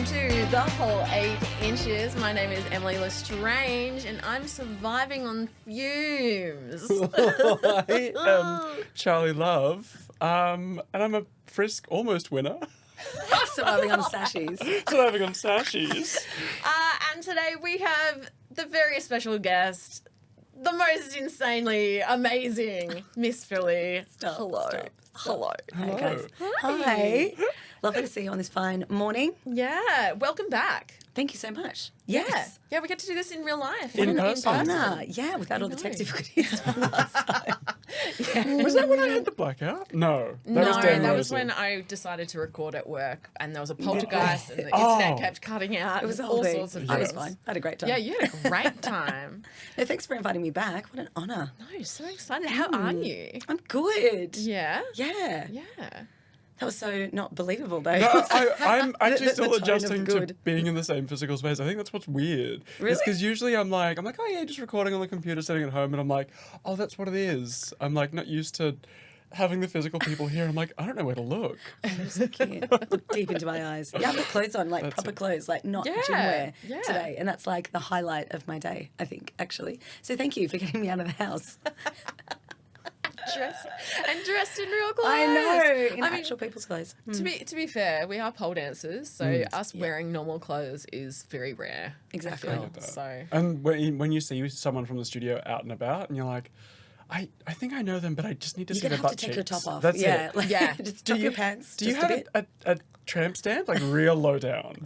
to The Whole 8 Inches. My name is Emily Lestrange and I'm surviving on fumes. I am Charlie Love, and I'm a Frisk almost winner. Surviving on sashes. Surviving on sashes. And today we have the very special guest, the most insanely amazing Miss Phally. Hello. Hello. Hi, guys. Hi. Hi. Lovely to see you on this fine morning. Yeah, welcome back. Thank you so much. Yeah. Yes. Yeah, we get to do this in real life. In person. Honour. Yeah, without all the tech difficulties from last time. Yeah. Was that when I had the blackout? No. No, was Dan that was Rosen. when I decided to record at work and there was a poltergeist and the internet kept cutting out. It was and a whole all thing. sorts of I was things. fine. I had a great time. Yeah, you had a great time. No, thanks for inviting me back. What an honour. No, so excited. How are you? I'm good. Yeah? Yeah. Yeah. That was so not believable, though. No, I'm actually The still tone of adjusting to good. being in the same physical space. I think that's what's weird. Really? It's because usually I'm like, oh yeah, just recording on the computer, sitting at home, and I'm like, oh, that's what it is. I'm like not used to having the physical people here. I'm like, I don't know where to look. So cute. Look deep into my eyes. Yeah, I've got clothes on, like That's proper it. clothes, like not Yeah, gym wear yeah. today. And that's like the highlight of my day, I think, actually. So thank you for getting me out of the house. Dressed in real clothes. I know, in I mean, actual people's clothes. to be fair, we are pole dancers, so us wearing normal clothes is very rare. Exactly. I I feel. get that. So And when you see someone from the studio out and about, and you're like, I think I know them, but I just need to You're see going their to have butt to take your cheeks. top off. That's yeah. it. Like, Yeah. just drop your pants. Do you just a have bit. a tramp stamp, like real low down?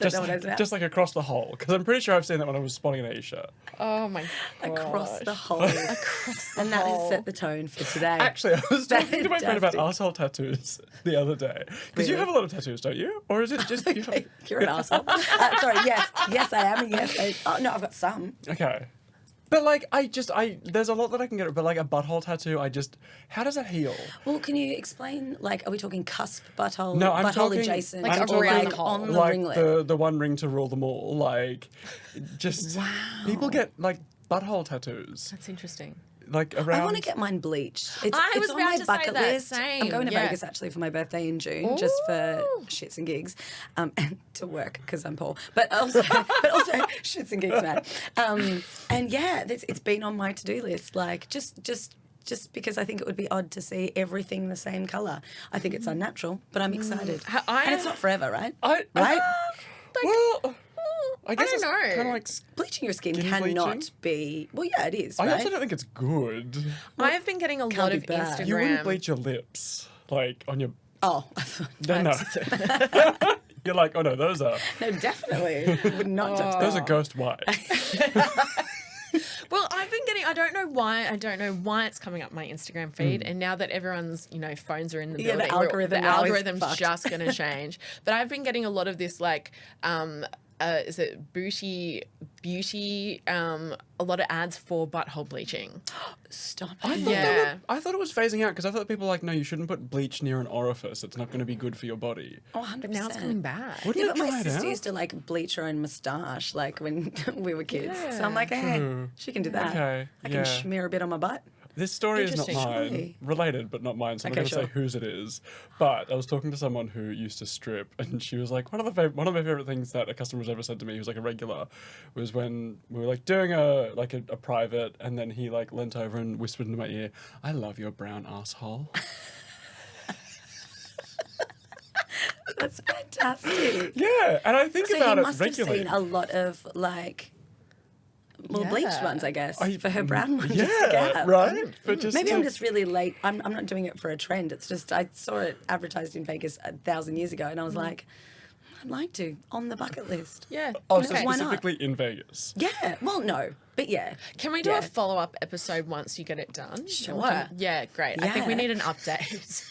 Is that what I was about? Just like across the hole, because I'm pretty sure I've seen that when I was spotting an A-shirt. oh my god. Across the hole. Across the And that has hole. set the tone for today. Actually, I was talking to my friend about Fantastic. arsehole tattoos the other day. Because you Really? have a lot of tattoos, don't you? Or is it just you have... Okay, you're an arsehole. Sorry, yes, I am. And yes, oh, no, I've got some. Okay. But like, there's a lot that I can get, but like a butthole tattoo, how does that heal? Well, can you explain, like, are we talking cusp butthole, No, I'm butthole talking adjacent, Like a or ring like hole. on the Like ringlet? the one ring to rule them all. Like, just Wow. people get like butthole tattoos, That's interesting. like around. I want to get mine bleached. It's I was on about my to say bucket that, list. same, I'm going to yeah. Vegas actually for my birthday in June, just for Ooh. shits and gigs, and to work because I'm poor, but also shits and gigs, man. And yeah, it's been on my to-do list, like just because I think it would be odd to see everything the same colour. I think it's unnatural, but I'm excited. And it's not forever, right? Right? Well, I guess don't it's know. kind of like. Bleaching your skin Skin cannot bleaching? be. Well, yeah, it is. I Right? also don't think it's good. I've been getting a lot can't be of bad. Instagram. You wouldn't bleach your lips, like on your. Oh, No. You're like, oh no, those are no, definitely would not touch those that. are ghost white. Well, I've been getting. I don't know why it's coming up my Instagram feed. And now that everyone's phones are in the Yeah, the building, algorithm the now is algorithm's fucked. just going to change. But I've been getting a lot of this is it beauty? A lot of ads for butthole bleaching. Stop. Yeah. I thought it was phasing out because I thought people were like, no, you shouldn't put bleach near an orifice. It's not going to be good for your body. Oh, 100%. But now it's coming back. Wouldn't Yeah, it but my dry it sister out? used to like bleach her own moustache, like when we were kids. So I'm Yeah. like, hey, True. she can do that. Okay, I can yeah. smear a bit on my butt. This story is not Interesting. mine. Surely. Related, but not mine. So I'm Okay, not going to sure. say whose it is. But I was talking to someone who used to strip, and she was like, one of my favorite things that a customer has ever said to me, who's like a regular, was when we were like doing a private, and then he like leant over and whispered into my ear, "I love your brown asshole." That's fantastic. Yeah, and I think So about you it must have regularly. seen a lot of like, well, bleached Yeah. ones, I guess, I- for her brown one. just to yeah, get. right. But just Maybe to- I'm just really late. I'm not doing it for a trend. It's just I saw it advertised in Vegas 1,000 years ago, and I was like, I'd like to on the bucket list. Yeah. Oh, so Okay. why not? specifically in Vegas. Yeah. Well, no, but yeah. Can we do Yeah. a follow-up episode once you get it done? Sure. Yeah, great. I think we Yeah. need an update.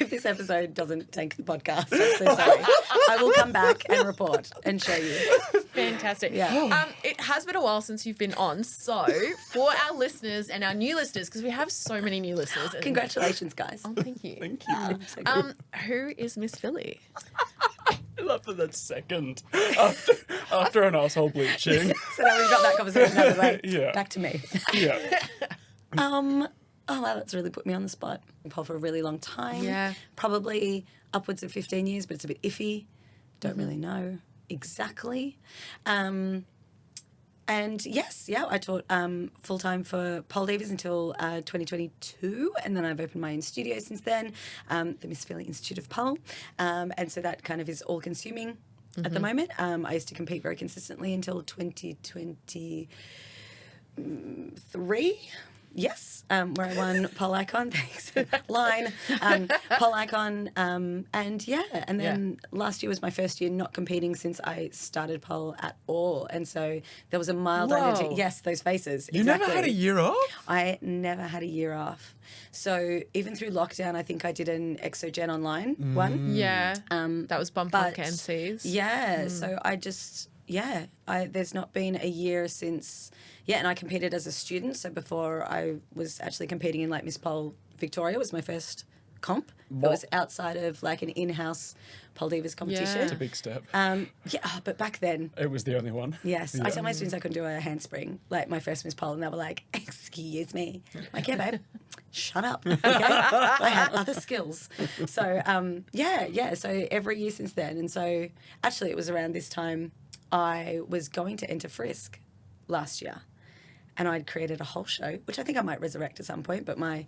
If this episode doesn't tank the podcast, I'm so sorry. I will come back and report and show you. Fantastic. Yeah. It has been a while since you've been on. So for our listeners and our new listeners, because we have so many new listeners. and- Congratulations, guys. Oh, thank you. Thank you. So good. Who is Miss Phally? I love that that's second after an asshole bleaching. So now we've got that conversation out of the way. Yeah. Back to me. Yeah. Oh wow, that's really put me on the spot. I've been for a really long time. Yeah. Probably upwards of 15 years, but it's a bit iffy. Don't really know exactly. And yes, I taught full-time for Pole Divas until 2022, and then I've opened my own studio since then, the Miss Phally Institute of Pole, and so that kind of is all-consuming at the moment. I used to compete very consistently until 2023. Yes, where I won Pole Icon, thanks, line, Pole Icon, and then last year was my first year not competing since I started pole at all, and so there was a mild identity. Yes, those faces. You exactly. never had a year off? I never had a year off. So even through lockdown, I think I did an Exogen online one. Yeah. That was Bump Punk MCs. Yeah, so I just... there's not been a year since, and I competed as a student. So before I was actually competing in like Miss Pole Victoria was my first comp. It was outside of like an in-house Pole Divas competition. It's a big step. But back then... It was the only one. Yes. I tell my students I couldn't do a handspring, like my first Miss Pole, and they were like, excuse me. I'm like, yeah, babe, shut up, okay? I have other skills. So, so every year since then. And so actually it was around this time I was going to enter Frisk last year, and I'd created a whole show, which I think I might resurrect at some point, but my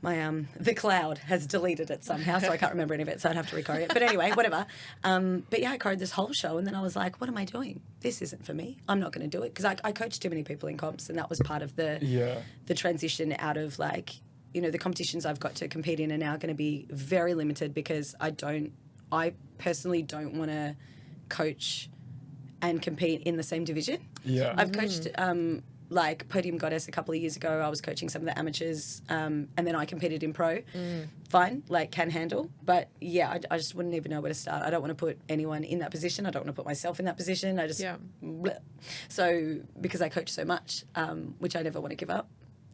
the cloud has deleted it somehow, so I can't remember any of it, so I'd have to recode it. But anyway, whatever. But I coded this whole show, and then I was like, what am I doing? This isn't for me. I'm not going to do it, because I coached too many people in comps, and that was part of the transition out of like, the competitions I've got to compete in are now going to be very limited, because I personally don't want to coach and compete in the same division. Yeah. I've coached like Podium Goddess a couple of years ago. I was coaching some of the amateurs, and then I competed in pro. Fine, like can handle. But I just wouldn't even know where to start. I don't want to put anyone in that position. I don't want to put myself in that position. I just bleh. So because I coach so much, which I never want to give up.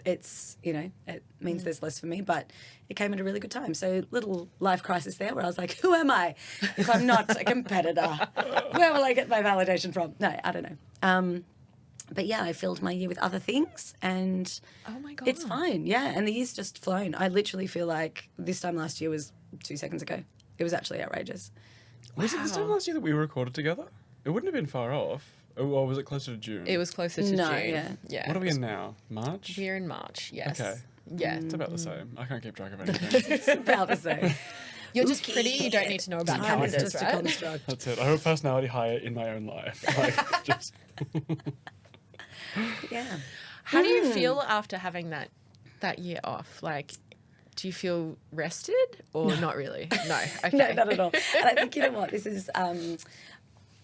It's, it means there's less for me, but it came at a really good time. So little life crisis there where I was like, who am I if I'm not a competitor? Where will I get my validation from? No, I don't know. But I filled my year with other things, and oh my God, it's fine. Yeah, and the year's just flown. I literally feel like this time last year was 2 seconds ago. It was actually outrageous. Was it this time last year that we recorded together? It wouldn't have been far off. Or was it closer to June? It was closer to June. Yeah. What are we in now? March? We're in March, yes. Okay. Yeah. It's about the same. I can't keep track of anything. It's about the same. You're just pretty, you don't need to know about Time is calendars, just a right? construct. That's it. I have a personality higher in my own life. Like, just... Yeah. How do you feel after having that year off? Like, do you feel rested or not really? No. Okay. No, not at all. And I think, you know what, this is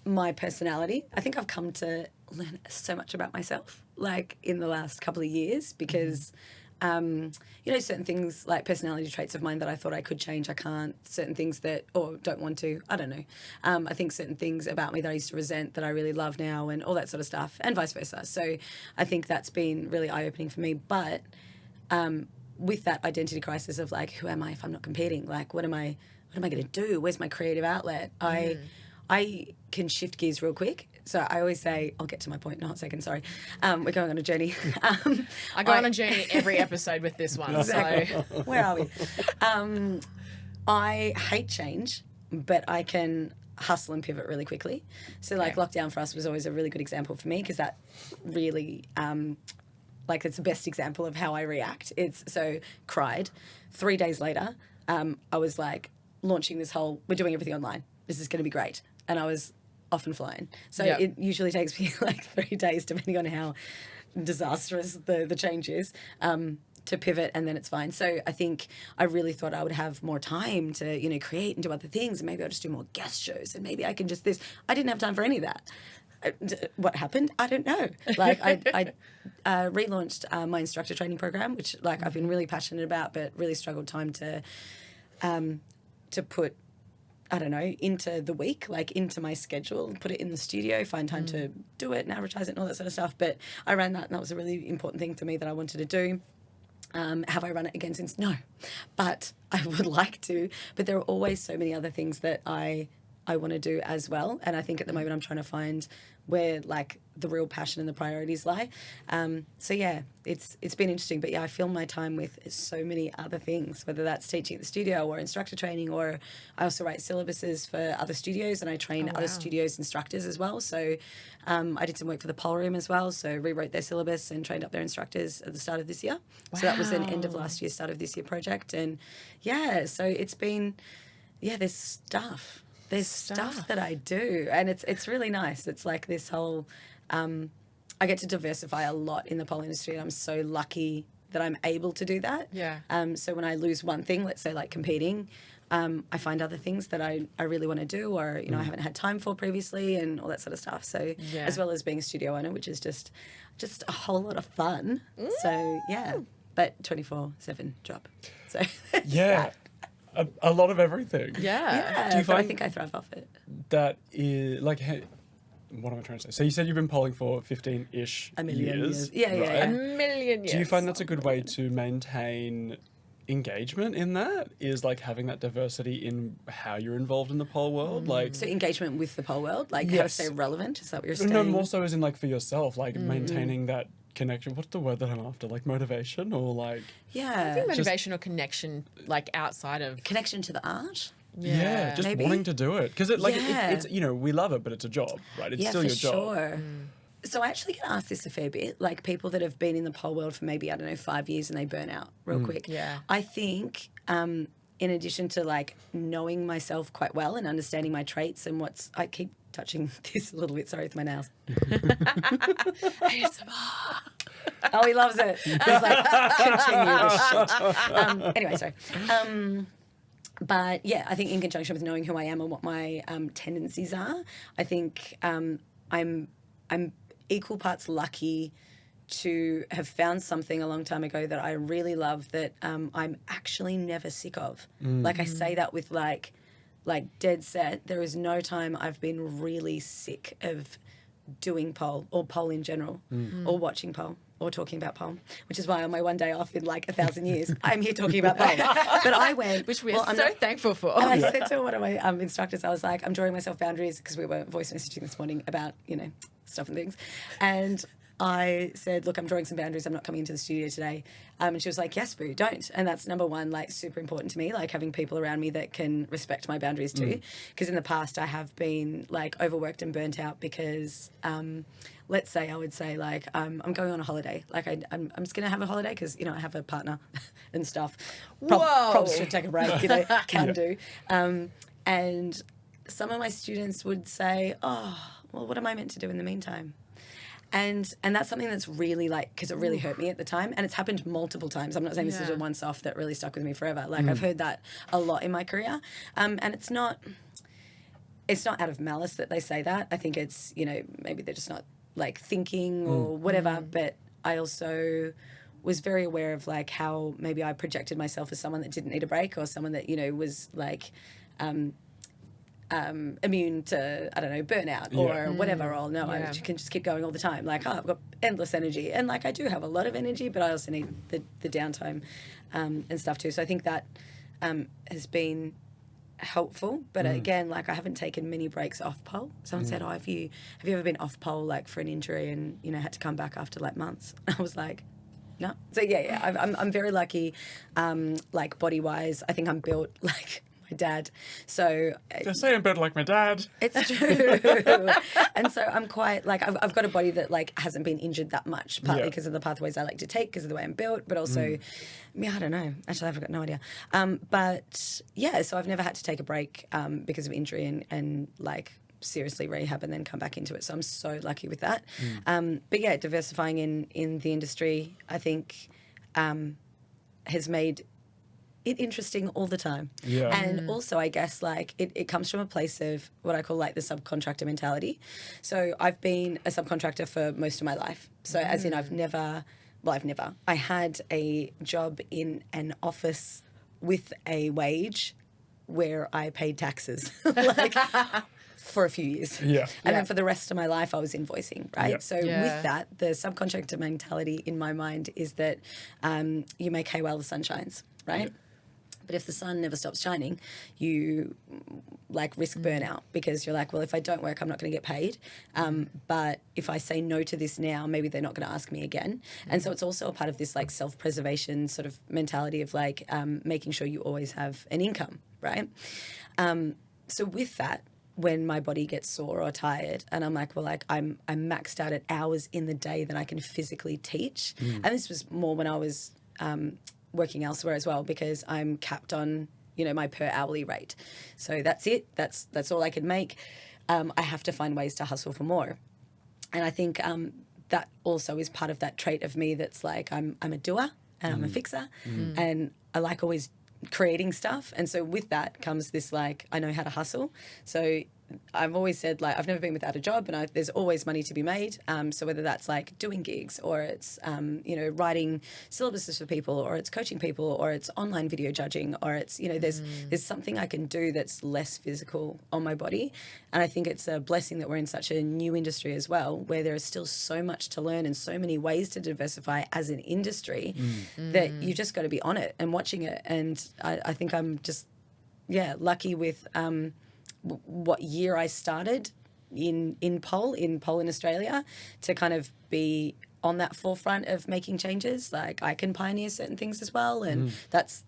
my personality. I think I've come to learn so much about myself, like in the last couple of years, because, certain things like personality traits of mine that I thought I could change, I can't. Certain things that, or don't want to, I don't know. I think certain things about me that I used to resent that I really love now, and all that sort of stuff, and vice versa. So I think that's been really eye-opening for me. But with that identity crisis of like, who am I if I'm not competing? Like, what am I going to do? Where's my creative outlet? I can shift gears real quick. So I always say, I'll get to my point in a hot second, sorry. We're going on a journey. I go on a journey every episode with this one. Exactly. So Where are we? I hate change, but I can hustle and pivot really quickly. So like lockdown for us was always a really good example for me, because that really... it's the best example of how I react. Cried. 3 days later, I was like launching this whole, we're doing everything online. This is going to be great. And I was off and flying. So it usually takes me like 3 days, depending on how disastrous the change is, to pivot, and then it's fine. So I think I really thought I would have more time to, create and do other things. And maybe I'll just do more guest shows, and maybe I can just this. I didn't have time for any of that. What happened? I don't know. Like I relaunched my instructor training program, which like I've been really passionate about, but really struggled time to put, I don't know, into the week, like into my schedule, put it in the studio, find time to do it and advertise it and all that sort of stuff. But I ran that, and that was a really important thing for me that I wanted to do. Have I run it again since? No, but I would like to. But there are always so many other things that I I want to do as well. And I think at the moment I'm trying to find where like the real passion and the priorities lie. So yeah, it's been interesting. But yeah, I fill my time with so many other things, whether that's teaching at the studio or instructor training, or I also write syllabuses for other studios and I train other studios instructors as well. So I did some work for the Pole Room as well. So rewrote their syllabus and trained up their instructors at the start of this year. Wow. So that was an end of last year, start of this year project. And yeah, so it's been, there's stuff. There's stuff that I do, and it's really nice. It's like this whole, I get to diversify a lot in the pole industry, and I'm so lucky that I'm able to do that. Yeah. So when I lose one thing, let's say like competing, I find other things that I really want to do, or I haven't had time for previously, and all that sort of stuff. So as well as being a studio owner, which is just a whole lot of fun. So yeah, but 24/7 job. So yeah. A lot of everything. Yeah. Do you find I think I thrive off it. that is like, what am I trying to say? So you said you've been polling for 15-ish A million years. years. Yeah. A million years. Do you find that's a good way to maintain engagement in that? Is like having that diversity in how you're involved in the pole world? Like, So engagement with the pole world, like how to Yes. stay relevant, is that what you're saying? no, more so as in like for yourself, like maintaining that connection. What's the word that I'm after? Like motivation or like... Yeah. I think motivation or connection, like outside of Connection to the art? Yeah, just maybe. wanting to do it. Because Yeah. it's, we love it, but it's a job, right? It's still for your job. sure. So I actually get asked this a fair bit, like people that have been in the pole world for maybe, 5 years and they burn out real quick. Yeah. I think in addition to like knowing myself quite well and understanding my traits and I keep touching this a little bit, sorry with my nails. ASMR. Oh, he loves it. He's like, continue the shit. Anyway, sorry. But yeah, I think in conjunction with knowing who I am and what my tendencies are, I think I'm equal parts lucky to have found something a long time ago that I really love that I'm actually never sick of. Like I say that with like dead set. There is no time I've been really sick of doing pole or pole in general or watching pole or talking about pole, which is why on my one day off in like 1,000 years, I'm here talking about pole. But I went... which we are so thankful for. And I said to one of my instructors, I was like, I'm drawing myself boundaries because we were voice messaging this morning about, stuff and things. And I said, look, I'm drawing some boundaries. I'm not coming into the studio today. And she was like, yes, boo, don't. And that's number one, like super important to me, like having people around me that can respect my boundaries too. Because in the past I have been like overworked and burnt out because let's say I would say like I'm going on a holiday. Like I'm just going to have a holiday because, I have a partner and stuff. Probably should take a break, can do. And some of my students would say, oh, well, what am I meant to do in the meantime? And that's something that's really because it really hurt me at the time. And it's happened multiple times. I'm not saying this is a once-off that really stuck with me forever. Like I've heard that a lot in my career. And it's not out of malice that they say that. I think it's, maybe they're just not like thinking or whatever. But I also was very aware of like how maybe I projected myself as someone that didn't need a break or someone that, was like... immune to, I don't know, burnout or whatever, or no, I can just keep going all the time. Like, I've got endless energy. And like, I do have a lot of energy, but I also need the downtime and stuff too. So I think that has been helpful. But again, like I haven't taken many breaks off pole. Someone said, oh, have you ever been off pole like for an injury and, had to come back after like months? I was like, no. So yeah, I'm very lucky, like body-wise. I think I'm built like my dad. So Just say I'm built like my dad. it's true. And so I'm quite like I've got a body that like hasn't been injured that much, partly because of the pathways I like to take, because of the way I'm built, but also I don't know. Actually, I've got no idea. But yeah, so I've never had to take a break because of injury and like seriously rehab and then come back into it. So I'm so lucky with that. But yeah, diversifying in the industry, I think has made it interesting all the time. Yeah. And also, I guess, like, it comes from a place of what I call, like, the subcontractor mentality. So I've been a subcontractor for most of my life. So as in I had a job in an office with a wage where I paid taxes, like, for a few years. Yeah. And then for the rest of my life, I was invoicing, right? Yeah. So with that, the subcontractor mentality in my mind is that you make hay while the sun shines, right? But if the sun never stops shining, you like risk burnout because you're like, well, if I don't work, I'm not going to get paid. But if I say no to this now, maybe they're not going to ask me again. And so it's also a part of this like self-preservation sort of mentality of like making sure you always have an income, right? So with that, when my body gets sore or tired and I'm like, well, like I'm maxed out at hours in the day that I can physically teach. And this was more when I was working elsewhere as well, because I'm capped on, you know, my per hourly rate. So that's it. That's all I can make. I have to find ways to hustle for more. And I think that also is part of that trait of me that's like I'm a doer and I'm a fixer and I like always creating stuff. And so with that comes this like I know how to hustle. So I've always said like I've never been without a job, and there's always money to be made. So whether that's like doing gigs or it's you know, writing syllabuses for people, or it's coaching people, or it's online video judging, or it's, you know, there's something I can do that's less physical on my body. And I think it's a blessing that we're in such a new industry as well, where there is still so much to learn and so many ways to diversify as an industry that you just got to be on it and watching it. And I think I'm just lucky with what year I started in pole in Australia to kind of be on that forefront of making changes. Like I can pioneer certain things as well, and that's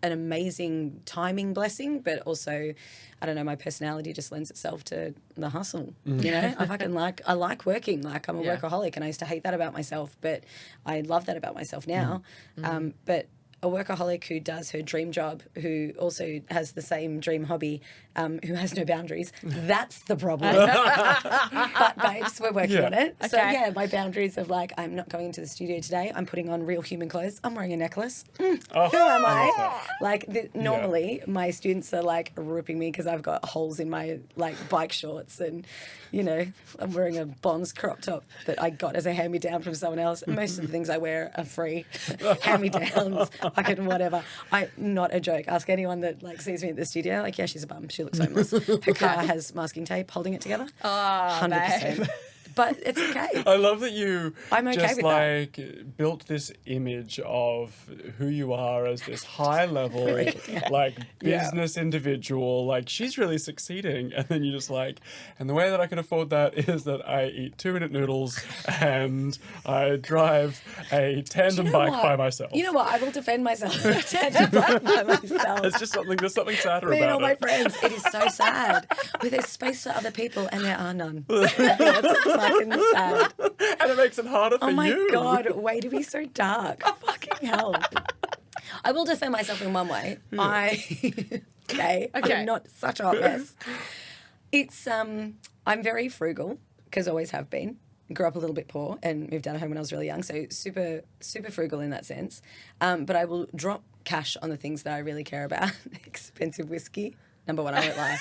an amazing timing blessing. But also, I don't know, my personality just lends itself to the hustle. You know, I like working. Like I'm a workaholic, and I used to hate that about myself, but I love that about myself now. But a workaholic who does her dream job, who also has the same dream hobby, who has no boundaries, that's the problem. But babes, we're working on it. So yeah, my boundaries of like, I'm not going into the studio today, I'm putting on real human clothes, I'm wearing a necklace. Who am I? Like normally my students are like ripping me because I've got holes in my like bike shorts, and you know, I'm wearing a Bonds crop top that I got as a hand-me-down from someone else. Most of the things I wear are free hand-me-downs, fucking whatever. Not a joke. Ask anyone that like sees me at the studio, like, yeah, she's a bum. She looks homeless. Her car has masking tape holding it together. 100%. But it's okay. I love that you I'm okay just with like built this image of who you are as this high level like business individual. Like she's really succeeding, and then you just like, and the way that I can afford that is that I eat 2-minute noodles and I drive a tandem bike by myself. You know what? I will defend myself. Tandem bike by myself. It's just something. There's something sadder Me about and all my it. friends. It is so sad. Where there's space for other people and there are none. It's fucking sad. And it makes it harder for you. Oh my God, way to be so dark. Fucking hell. I will defend myself in one way. I'm not such a hot mess. It's I'm very frugal, because I always have been. Grew up a little bit poor and moved out of home when I was really young, so super, super frugal in that sense. But I will drop cash on the things that I really care about. Expensive whiskey. Number one, I won't lie.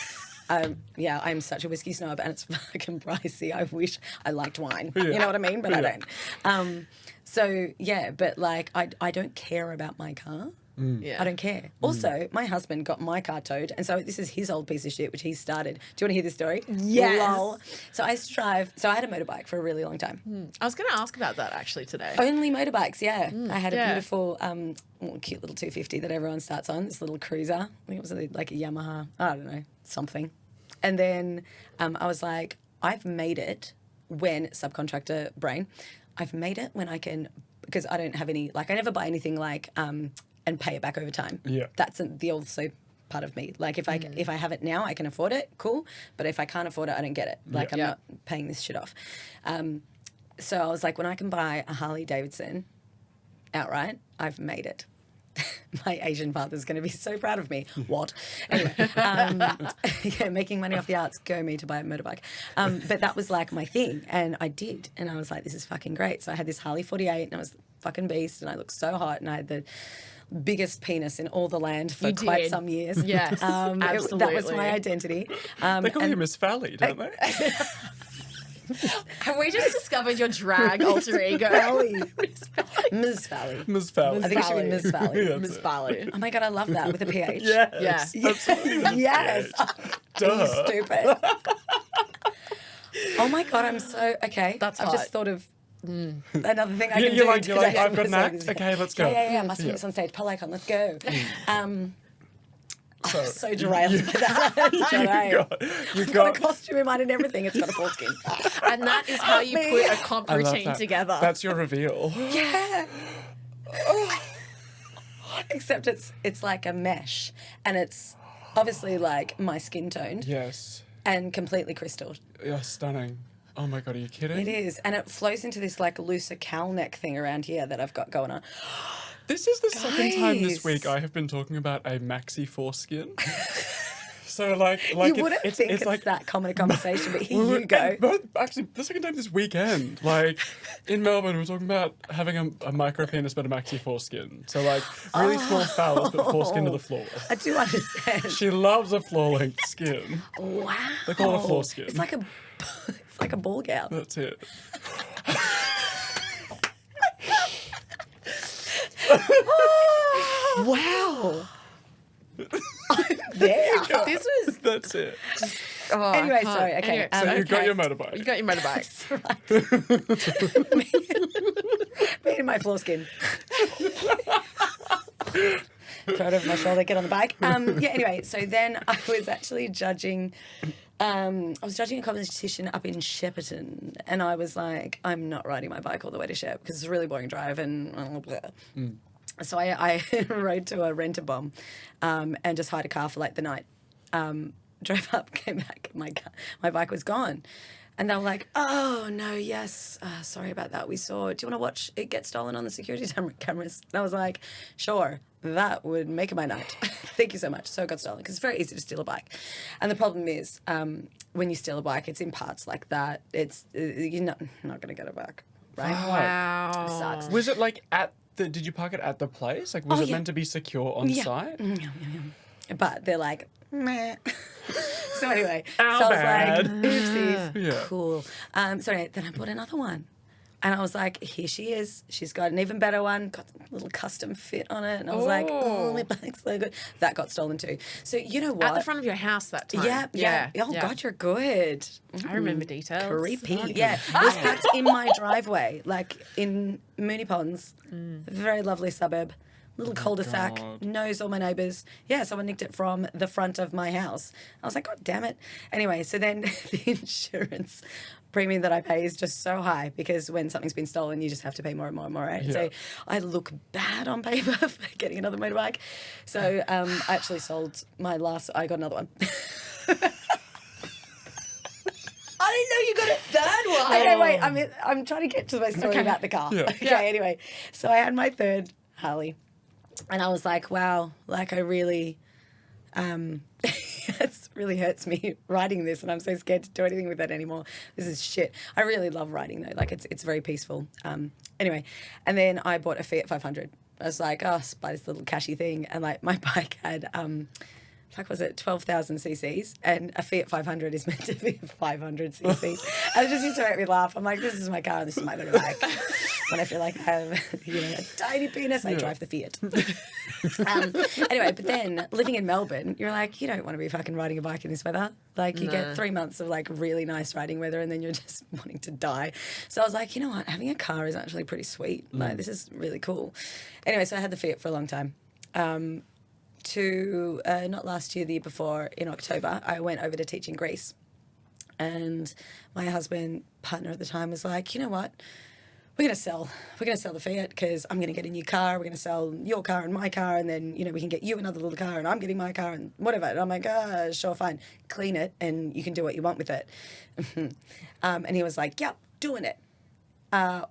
I'm such a whiskey snob, and it's fucking pricey. I wish I liked wine. You know what I mean? But I don't. So, yeah, but like I don't care about my car. I don't care. Also, my husband got my car towed, and so this is his old piece of shit, which he started. Do you want to hear this story? Yes. Lol. So I used to drive. So I had a motorbike for a really long time. I was going to ask about that actually today. Only motorbikes, yeah. I had a beautiful, cute little 250 that everyone starts on. This little cruiser. I think it was like a Yamaha. I don't know, something. And then I was like, I've made it when subcontractor brain. I've made it when I can, because I don't have any, like I never buy anything like and pay it back over time. Yeah, that's the also part of me. Like if I have it now, I can afford it. Cool, but if I can't afford it, I don't get it. Like I'm not paying this shit off. So I was like, when I can buy a Harley Davidson outright, I've made it. My Asian father's going to be so proud of me. What? Anyway, making money off the arts, go me to buy a motorbike. But that was like my thing, and I did. And I was like, this is fucking great. So I had this Harley 48, and I was a fucking beast, and I looked so hot, and I had the biggest penis in all the land for quite some years. Yes, absolutely. That was my identity. They call you Miss Phally, don't they? Have we just discovered your drag alter ego? Miss Phally. Miss Phally. I think it should be Miss Phally. Miss Phally. Oh my God, I love that with a PH. Yes. Yeah. Absolutely. Yes. Duh. Are you stupid? Oh my God, I'm so okay. That's I've hot. just thought of another thing I can do. You're like, I've got an act. Okay, let's go. Yeah. Must be on stage. Pole icon. Let's go. So derailed by that. You've Got a costume in mind and everything. It's got a foreskin. And that is how you put a comp I love routine that. together. That's your reveal. Yeah. Except it's like a mesh, and it's obviously like my skin toned Yes. and completely crystalled. Yeah, stunning. Oh my God, are you kidding? It is, and it flows into this like looser cowl neck thing around here that I've got going on. This is the second time this Guys. week I have been talking about a maxi foreskin. So like You wouldn't think it's like that common a conversation, but here you go. and both, actually, the second time this weekend, like in Melbourne, we were talking about having a micro penis but a maxi foreskin. So like really small phallus but foreskin to the floor. I do understand. She loves a floor length skin. Wow. They call it a foreskin. It's like a ball gown. That's it. Wow. I'm there. This was. That's it. Oh, Anyway, I can't. sorry, okay, Anyway, So okay. you've got your motorbike. You got your motorbike. Me and my foreskin. Throw it over my shoulder, get on the bike. Yeah, anyway, so then I was actually judging a competition up in Shepparton, and I was like, I'm not riding my bike all the way to Shep because it's a really boring drive and blah. So I rode to a rent-a-bomb and just hired a car for like the night. Drove up, came back, my bike was gone. And they were like, oh, no, yes, sorry about that. We saw, do you want to watch it get stolen on the security cameras? And I was like, sure, that would make it my night. Thank you so much. So it got stolen because it's very easy to steal a bike. And the problem is when you steal a bike, it's in parts like that. You're not going to get it back, right? Wow. Sucks. Was it like did you park it at the place? Like, was it yeah. meant to be secure on site? But they're like, meh. So anyway, How so I was bad? like, oopsies, Yeah. cool. So anyway, then I bought another one. And I was like, here she is. She's got an even better one, got a little custom fit on it. And I was like, oh, my bike's so good. That got stolen too. So you know what? At the front of your house that time. Yeah. Oh, God, you're good. I remember details. Creepy. Fucking Yeah. It was parked in my driveway, like in Moonee Ponds, a very lovely suburb. Little cul-de-sac, God. knows all my neighbours. Yeah, someone nicked it from the front of my house. I was like, God damn it. Anyway, so then the insurance premium that I pay is just so high because when something's been stolen, you just have to pay more and more and more, right? Yeah. So I look bad on paper for getting another motorbike. So I actually sold I got another one. I didn't know you got a third one. Okay, wait, I'm trying to get to my story about the car. Yeah. Okay, anyway. So I had my third Harley. And I was like, wow, like I really, it really hurts me riding this and I'm so scared to do anything with it anymore. This is shit. I really love riding though. Like it's very peaceful. Anyway, and then I bought a Fiat 500. I was like, oh, buy this little cashy thing. And like my bike had, 12,000 cc's, and a Fiat 500 is meant to be 500 cc's. And it just used to make me laugh. I'm like, this is my car and this is my motorbike. When I feel like I have, a tiny penis, I drive the Fiat. Anyway, but then living in Melbourne, you're like, you don't want to be fucking riding a bike in this weather. Like you get 3 months of like really nice riding weather and then you're just wanting to die. So I was like, you know what, having a car is actually pretty sweet. Like this is really cool. Anyway, so I had the Fiat for a long time. Not last year, the year before, in October, I went over to teach in Greece. And my partner at the time was like, you know what? We're going to sell the Fiat because I'm going to get a new car. We're going to sell your car and my car. And then, we can get you another little car and I'm getting my car and whatever. And I'm like, sure, fine. Clean it and you can do what you want with it. And he was like, yep, doing it. I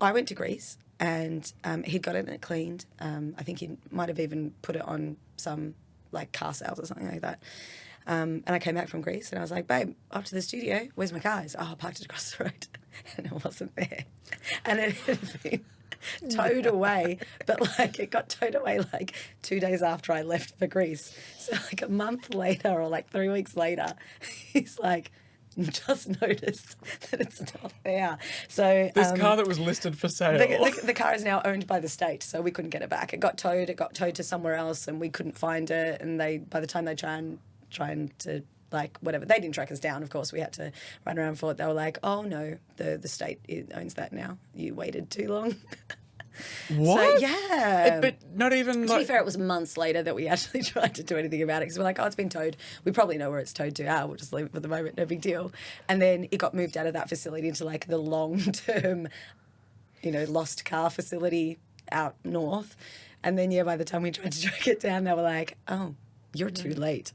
went to Greece and he'd got it and it cleaned. I think he might have even put it on some like car sales or something like that. And I came back from Greece and I was like, babe, up to the studio, where's my car? He's, I parked it across the road. And it wasn't there. And it had been towed away, but like it got towed away like 2 days after I left for Greece. So like a month later or like 3 weeks later, he's like, just noticed that it's not there. So This car that was listed for sale. the car is now owned by the state, so we couldn't get it back. It got towed to somewhere else and we couldn't find it. And by the time they trying to like whatever, they didn't track us down, of course. We had to run around for it. They were like, oh no, the state owns that now. You waited too long. What? So, yeah. But not even To be like. fair, it was months later that we actually tried to do anything about it because we're like, oh, it's been towed. We probably know where it's towed to. We'll just leave it for the moment. No big deal. And then it got moved out of that facility into like the long-term, lost car facility out north. And then, by the time we tried to track it down, they were like, oh, you're too late.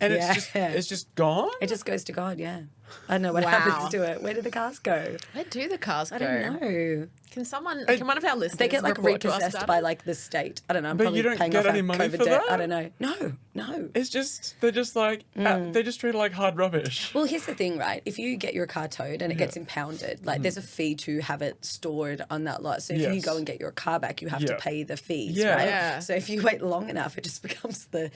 And Yeah. it's just gone? It just goes to God, yeah. I don't know what Wow. happens to it. Where do the cars go? Where do the cars go? I don't know. Can one of our listeners They get like report to us repossessed about by it? like the state. I don't know. I'm But probably you don't paying get off our any money COVID for debt. that? I don't know. No. It's just, they're just like, they just treat it like hard rubbish. Well, here's the thing, right? If you get your car towed and it gets impounded, like there's a fee to have it stored on that lot. So if you Yes. go and get your car back, you have to Yeah. pay the fees, Yeah. right? Yeah. So if you wait long enough, it just becomes the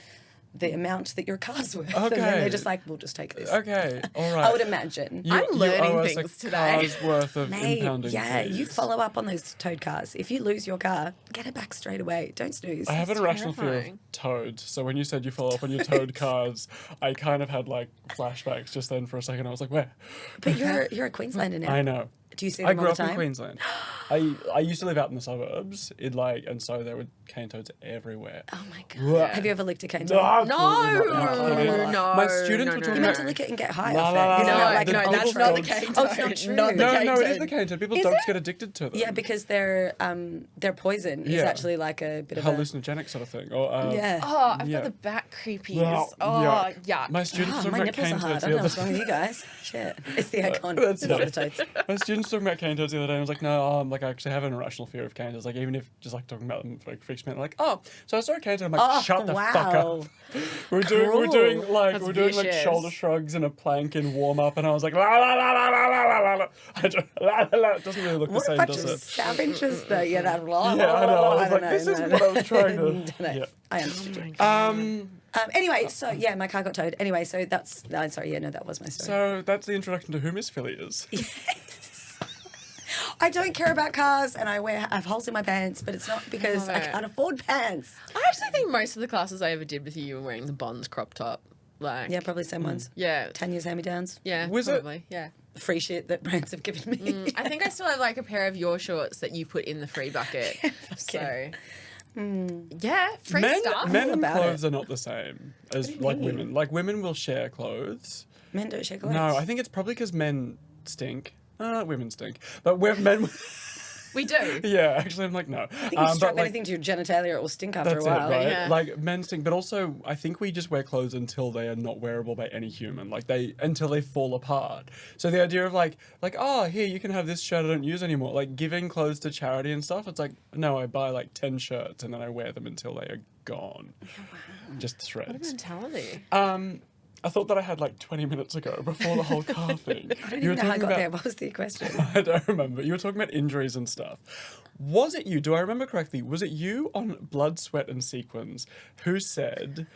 amount that your car's worth. And then Okay. they're just like, we'll just take this. Okay, all right. I would imagine. You- I'm you learning owe us things a today. car's worth of Mate, impounding yeah, fees. you follow up on those towed cars. If you lose your car, get it back straight away. Don't snooze. I have an irrational fear of terrifying. toads. So when you said you follow up on your toad cars, I kind of had like flashbacks just then for a second. I was like, where? But you're a Queenslander now. I know. Do you see I them grew all up the time? in Queensland. I used to live out in the suburbs. And so there were cane toads everywhere. Oh my god. Whoa. Have you ever licked a cane No, toad? No, absolutely not. no, My students no, were no, talking You're meant about to lick it and get high La, off la, la, it. Isn't la, that la. like No, an that's old not the trope? cane Oh, it's toad. not true. Not the No, cane no, it is toad. the cane toad. People's Is dogs it? get addicted to them. Yeah, because their poison is Yeah. actually like a bit of a hallucinogenic sort of thing. Or, yeah. Oh, I've Yeah. got the back creepies. Well, Oh, yuck. yuck. My students Oh, were my talking about nipples are cane hard. toads I the don't know other what's wrong with you guys. Shit. It's the icon. That's It's not the yuck. toads. My students were talking about cane toads the other day, and I was like, no, like I actually have an irrational fear of cane toads. Like even if just like talking about them like freaks me out. Like, oh, so I saw a cane toad. I'm like, Oh, shut the fuck wow. up. We're doing Cruel. like That's we're doing like vicious. shoulder shrugs and a plank in warm up, and I was like, la la la la la la la la. La la la. It doesn't really look the What a same, bunch does of it? savages though. Yeah, that blah, Yeah, I know. I was don't like, know, this is no, what no. I was trying to. Don't know. Yeah. I understood you. Um. Anyway, so yeah, my car got towed. Anyway, so that's. I'm sorry. Yeah, no, that was my story. So that's the introduction to who Miss Philly is. I don't care about cars, and I have holes in my pants, but it's not because Love I it. can't afford pants. I actually think most of the classes I ever did with you were wearing the Bonds crop top. Like, Yeah, probably same ones. yeah, 10 years hand-me-downs. yeah, Was it- probably, yeah. Free shit that brands have given me. I think I still have like a pair of your shorts that you put in the free bucket. So, yeah, free stuff. Men and about clothes are not the same as do you like mean? women. Like women will share clothes. Men don't shake clothes. No, I think it's probably because men stink. Women stink, but we're men. We do. Yeah, actually, I'm like no. I think if you strap but, like, anything to your genitalia, it will stink after a that's while. it, right? Yeah. Like men stink, but also I think we just wear clothes until they are not wearable by any human. Like until they fall apart. So the idea of like oh here you can have this shirt I don't use anymore. Like giving clothes to charity and stuff. It's like no, I buy like 10 shirts and then I wear them until they are gone. Just What a threads. mentality. I thought that I had like 20 minutes ago before the whole car thing. I don't even know how I got there. What was the question? I don't remember. You were talking about injuries and stuff. Was it you? Do I remember correctly? Was it you on Blood, Sweat and Sequins who said?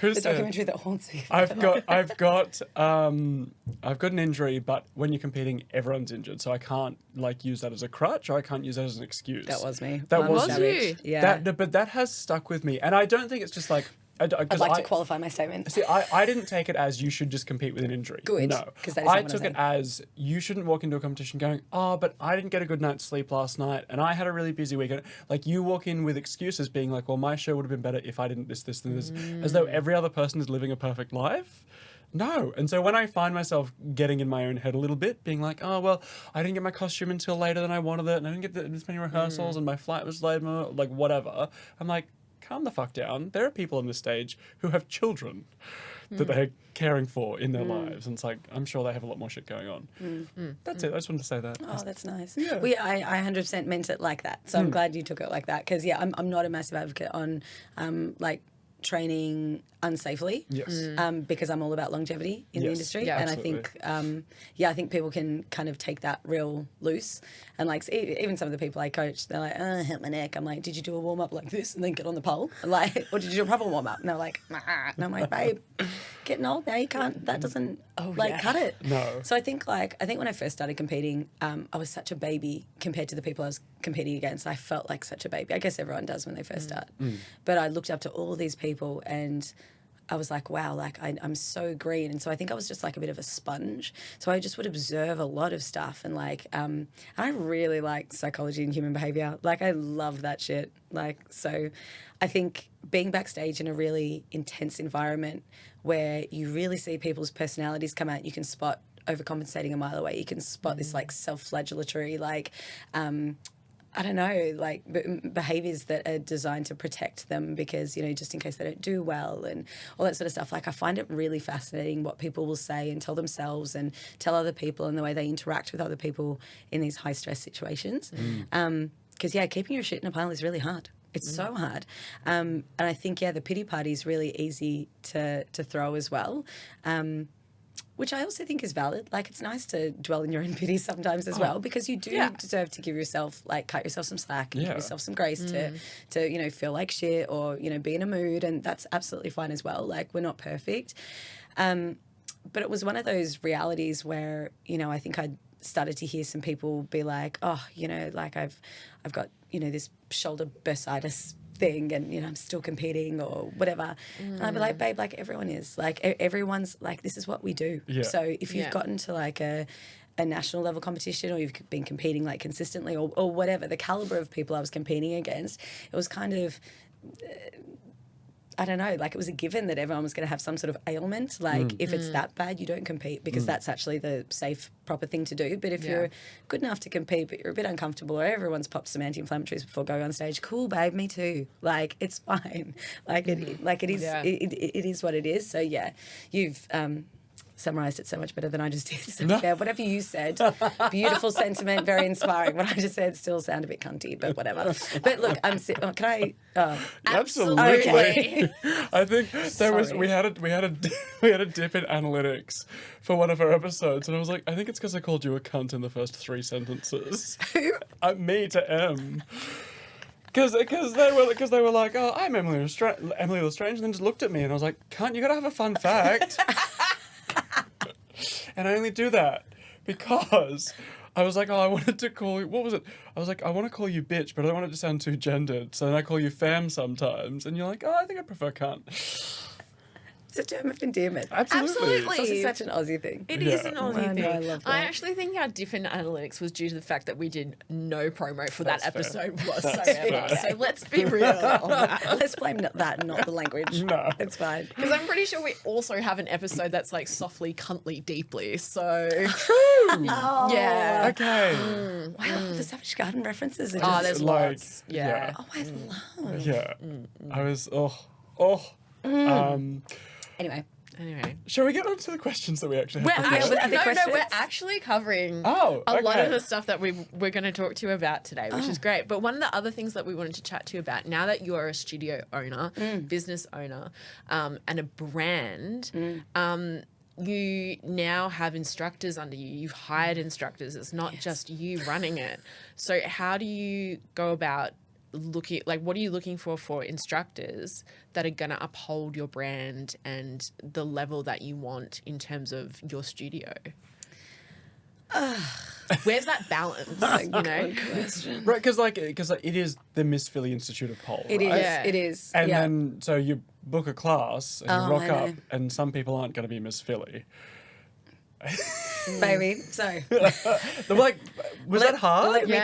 Who The said? documentary that haunts me. I've got an injury, but when you're competing, everyone's injured, so I can't like use that as a crutch or I can't use that as an excuse. That was me. That Mine was savage. you? Yeah. But that has stuck with me, and I don't think it's just like. I'd like to qualify my statement. See, I didn't take it as you should just compete with an injury. Good, No. 'cause that is not I what I'm took it saying. as you shouldn't walk into a competition going, oh, but I didn't get a good night's sleep last night and I had a really busy weekend. Like you walk in with excuses being like, well, my show would have been better if I didn't this, and this. As though every other person is living a perfect life. No. And so when I find myself getting in my own head a little bit, being like, oh, well, I didn't get my costume until later than I wanted it and I didn't get this many rehearsals and my flight was late, like whatever. I'm like, calm the fuck down. There are people on this stage who have children that they're caring for in their lives. And it's like, I'm sure they have a lot more shit going on. That's it. I just wanted to say that. Oh, that's nice. Yeah. I 100% meant it like that. So I'm glad you took it like that. Because, yeah, I'm not a massive advocate on, like, training unsafely. Yes. Because I'm all about longevity in the Yes. industry. Yeah, and absolutely. I think, I think people can kind of take that real loose. And, like, even some of the people I coach, they're like, oh, I hurt my neck. I'm like, did you do a warm-up like this and then get on the pole? Like, or did you do a proper warm-up? And they're like, nah. And I'm like, babe, getting old now, you can't, that doesn't, cut it. No. So I think when I first started competing, I was such a baby compared to the people I was competing against. I felt like such a baby. I guess everyone does when they first start. But I looked up to all these people and I was like, wow, like I'm so green. And so I think I was just like a bit of a sponge. So I just would observe a lot of stuff. And like, I really like psychology and human behavior. Like I love that shit. Like, so I think being backstage in a really intense environment where you really see people's personalities come out, you can spot overcompensating a mile away. You can spot this like self-flagellatory, like, I don't know, like behaviors that are designed to protect them because, you know, just in case they don't do well and all that sort of stuff. Like I find it really fascinating what people will say and tell themselves and tell other people and the way they interact with other people in these high stress situations. Because, yeah, keeping your shit in a pile is really hard. It's so hard. And I think, yeah, the pity party is really easy to throw as well. Which I also think is valid. Like, it's nice to dwell in your own pity sometimes as well, because you do deserve to give yourself, like, cut yourself some slack and give yourself some grace to, you know, feel like shit or, you know, be in a mood. And that's absolutely fine as well. Like, we're not perfect. But it was one of those realities where, you know, I think I started to hear some people be like, oh, you know, like I've got, you know, this shoulder bursitis thing and, you know, I'm still competing or whatever. And I'd be like, babe, like everyone is. Like everyone's like, this is what we do. Yeah. So if you've gotten to like a national level competition or you've been competing like consistently or whatever, the caliber of people I was competing against, it was kind of... I don't know, like it was a given that everyone was going to have some sort of ailment. Like if it's that bad, you don't compete because that's actually the safe, proper thing to do. But if you're good enough to compete, but you're a bit uncomfortable or everyone's popped some anti-inflammatories before going on stage, cool, babe, me too. Like it's fine. Like it is, it is what it is. So yeah, you've summarised it so much better than I just did. So yeah, whatever you said, beautiful sentiment, very inspiring. What I just said still sound a bit cunty, but whatever. But look, can I? Absolutely. Okay. I think we had a dip in analytics for one of our episodes, and I was like, I think it's because I called you a cunt in the first 3 sentences. Me to M. Because they were like, oh, I'm Emily Lestrange, and then just looked at me, and I was like, cunt, you gotta have a fun fact. And I only do that because I was like, oh, I wanted to call you, what was it? I was like, I want to call you bitch, but I don't want it to sound too gendered. So then I call you fam sometimes. And you're like, oh, I think I prefer cunt. It's a term of endearment. Absolutely. It's also such an Aussie thing. It is an Aussie thing. I love that. I actually think our dip in analytics was due to the fact that we did no promo for that episode whatsoever. fair. So let's be real on that. Let's blame that, not the language. No. It's fine. Because I'm pretty sure we also have an episode that's like softly, cuntly, deeply. So Oh. yeah. Okay. Wow, the Savage Garden references are Oh, just... there's like, lots. Yeah. Oh, I love. Yeah. I was, Anyway. shall we get on to the questions that we actually have? We're prepared? actually, we're actually covering a lot of the stuff that we're going to talk to you about today, which is great. But one of the other things that we wanted to chat to you about, now that you're a studio owner, business owner, and a brand, you now have instructors under you. You've hired instructors. It's not just you running it. So how do you go about looking, like, what are you looking for instructors that are going to uphold your brand and the level that you want in terms of your studio? Where's that balance? You know, Right, because it is the Miss Philly Institute of Pole. It is. right? Yeah. It is. And yeah. then so you book a class and you rock I know. up, and some people aren't going to be Miss Philly. Baby, so... They're like, was that hard? Let me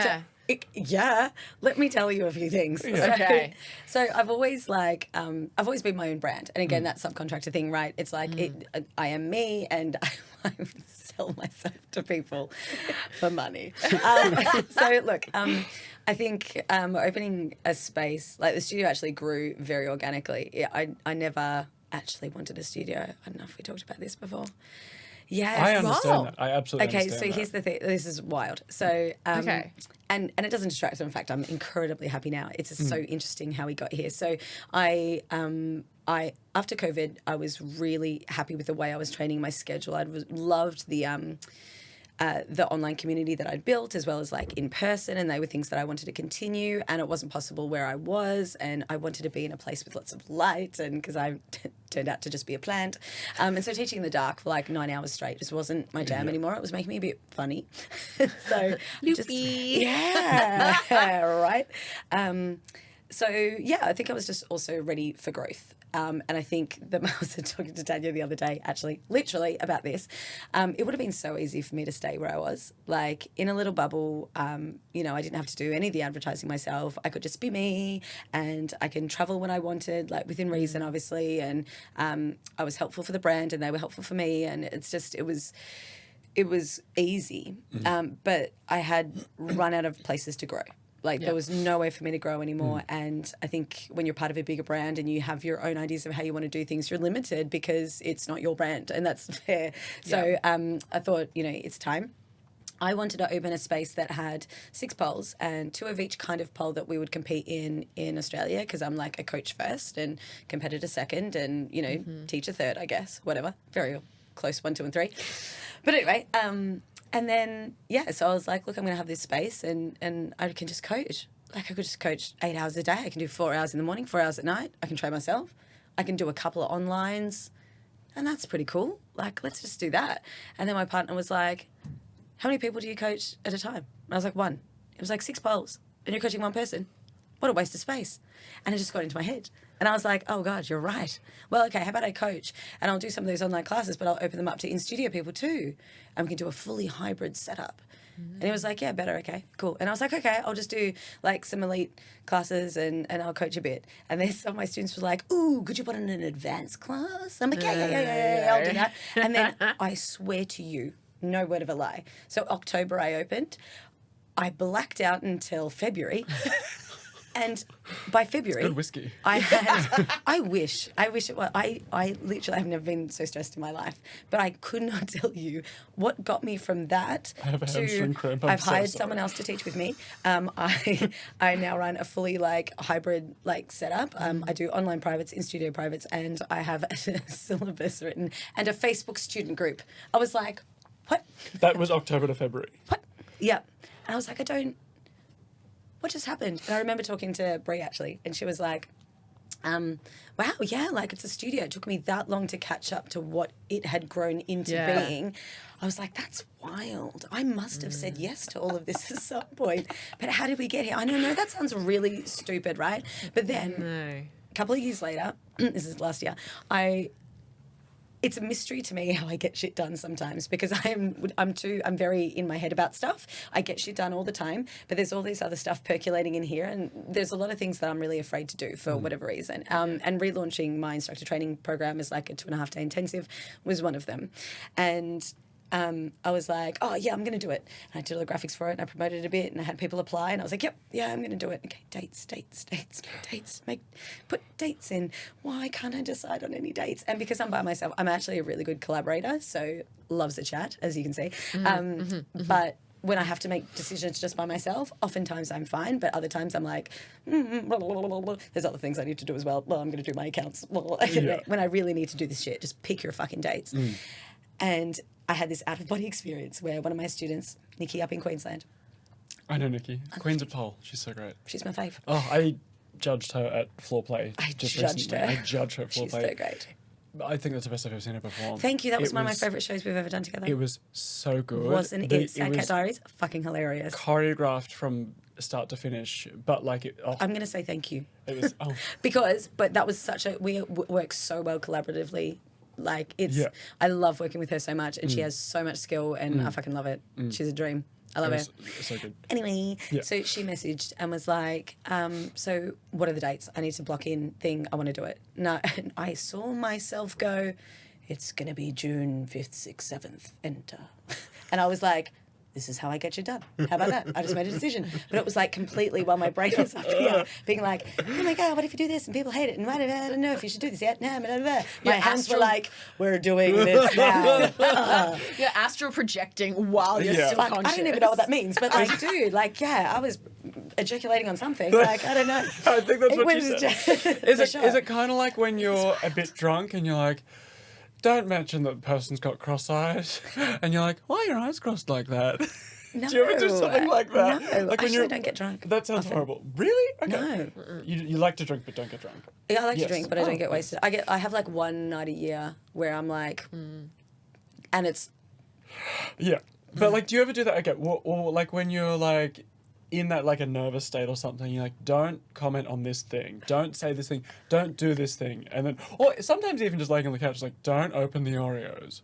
Yeah. let me tell you a few things. Yeah. Okay. So I've always I've always been my own brand, and again that subcontractor thing, right? It's like I am me, and I sell myself to people for money. So look, I think opening a space like the studio actually grew very organically. Yeah, I never actually wanted a studio. I don't know if we talked about this before. Yes. I understand Wow. that. I absolutely Okay, understand so that. here's the thing. This is wild. So, Okay. and it doesn't distract. In fact, I'm incredibly happy now. It's just so interesting how we got here. So, I after COVID, I was really happy with the way I was training my schedule. I loved the online community that I'd built, as well as like in person, and they were things that I wanted to continue, and it wasn't possible where I was, and I wanted to be in a place with lots of light, and because I turned out to just be a plant, and so teaching in the dark for like 9 hours straight just wasn't my jam anymore. It was making me a bit funny. So Loopy. yeah, right. So, yeah, I think I was just also ready for growth. And I think that I was talking to Tanya the other day, actually, literally about this. It would have been so easy for me to stay where I was, like in a little bubble. You know, I didn't have to do any of the advertising myself. I could just be me, and I can travel when I wanted, like within reason, obviously. And I was helpful for the brand, and they were helpful for me. And it's just, it was easy. But I had run out of places to grow. Like there was no way for me to grow anymore. And I think when you're part of a bigger brand and you have your own ideas of how you want to do things, you're limited because it's not your brand, and that's fair. So I thought, you know, it's time. I wanted to open a space that had 6 poles and 2 of each kind of pole that we would compete in Australia, because I'm like a coach first and competitor second and, you know, teacher third, I guess, whatever. Very close, 1, 2 and 3. But anyway, and then, so I was like, look, I'm going to have this space and I can just coach. Like I could just coach 8 hours a day. I can do 4 hours in the morning, 4 hours at night. I can train myself. I can do a couple of onlines, and that's pretty cool. Like, let's just do that. And then my partner was like, how many people do you coach at a time? And I was like, 1. It was like 6 poles and you're coaching 1 person. What a waste of space. And it just got into my head. And I was like, oh, God, you're right. Well, okay, how about I coach and I'll do some of those online classes, but I'll open them up to in-studio people too. And we can do a fully hybrid setup. And he was like, yeah, better, okay, cool. And I was like, okay, I'll just do like some elite classes and I'll coach a bit. And then some of my students were like, ooh, could you put in an advanced class? I'm like, yeah, I'll do that. And then I swear to you, no word of a lie. So October I opened. I blacked out until February. And by February, it's good whiskey. I wish it was. I literally, I've never been so stressed in my life, but I could not tell you what got me from that I have a hamstring cramp. I've hired someone else to teach with me. I now run a fully like hybrid like setup. I do online privates, in-studio privates, and I have a syllabus written and a Facebook student group. I was like, what? That was October to February. What? Yeah. And I was like, what just happened? And I remember talking to Brie actually, and she was like, wow, yeah, like it's a studio. It took me that long to catch up to what it had grown into being. I was like, that's wild. I must have said yes to all of this at some point. But how did we get here? I don't know, that sounds really stupid, right? But then a couple of years later, this is last year, it's a mystery to me how I get shit done sometimes, because I'm very in my head about stuff. I get shit done all the time, but there's all this other stuff percolating in here, and there's a lot of things that I'm really afraid to do for whatever reason. And relaunching my instructor training program as like a 2.5-day intensive was one of them. And I was like, oh, yeah, I'm going to do it. And I did all the graphics for it, and I promoted it a bit, and I had people apply, and I was like, yep, yeah, I'm going to do it. Okay, dates. Put dates in. Why can't I decide on any dates? And because I'm by myself, I'm actually a really good collaborator, so loves a chat, as you can see. But when I have to make decisions just by myself, oftentimes I'm fine, but other times I'm like, there's other things I need to do as well. Well, I'm going to do my accounts. When I really need to do this shit, just pick your fucking dates. And I had this out-of-body experience where one of my students, Nikki up in Queensland. I know Nikki. Queen's of Pole. She's so great. She's my fave. Oh, I judged her at floor play. I judged her at floor play. She's so great. I think that's the best I've ever seen her perform. Thank you. That was one of my favourite shows we've ever done together. It was so good. Wasn't it? Sandcat Diaries, fucking hilarious. Choreographed from start to finish, but like it. Oh, I'm going to say thank you. It was but that was such a. We work so well collaboratively. Like I love working with her so much, and she has so much skill, and I fucking love it. She's a dream. I love her. So good. Anyway, so she messaged and was like, so what are the dates? I need to block in thing. I want to do it. No, and I saw myself go, it's going to be June 5th, 6th, 7th, enter. And I was like, this is how I get you done. How about that? I just made a decision. But it was like completely while my brain was up here, being like, oh my God, what if you do this? And people hate it. And I don't know if you should do this yet. No, blah, blah, blah. My hands were like, we're doing this now. You're astral projecting while you're still conscious. I don't even know what that means. But like, dude, like, I was ejaculating on something. Like, I don't know. I think that's what you said. Is it kind of like when you're a bit drunk and you're like, don't mention that the person's got cross eyes, and you're like, why are your eyes crossed like that? No, do you ever do something like that? No, like actually, I don't get drunk. That sounds horrible. Really? Okay. No. You like to drink, but don't get drunk. Yeah, I like to drink, but I don't get wasted. I have like one night a year where I'm like, and it's. Yeah, but like, do you ever do that? Okay, or like when you're like in that like a nervous state or something, you're like, don't comment on this thing, don't say this thing, don't do this thing, and then, or sometimes even just laying on the couch, like, don't open the Oreos.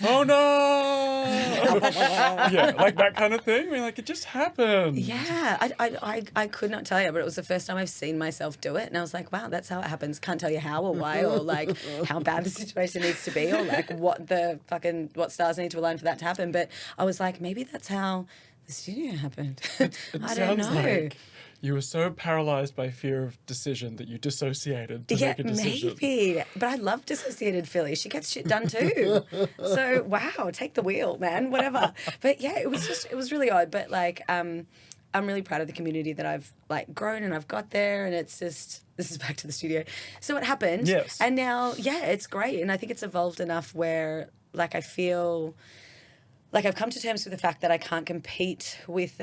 Oh no! Yeah, like that kind of thing. I mean, like, it just happened. Yeah, I could not tell you, but it was the first time I've seen myself do it, and I was like, wow, that's how it happens. Can't tell you how or why, or like how bad the situation needs to be, or like what stars need to align for that to happen. But I was like, maybe that's how the studio happened. I don't know. Like you were so paralyzed by fear of decision that you dissociated to make a decision. Maybe. But I love dissociated Philly. She gets shit done too. So, wow, take the wheel, man, whatever. But yeah, it was really odd. But like, I'm really proud of the community that I've like grown and I've got there. And it's just, this is back to the studio. So it happened. Yes. And now, yeah, it's great. And I think it's evolved enough where like I feel like I've come to terms with the fact that I can't compete with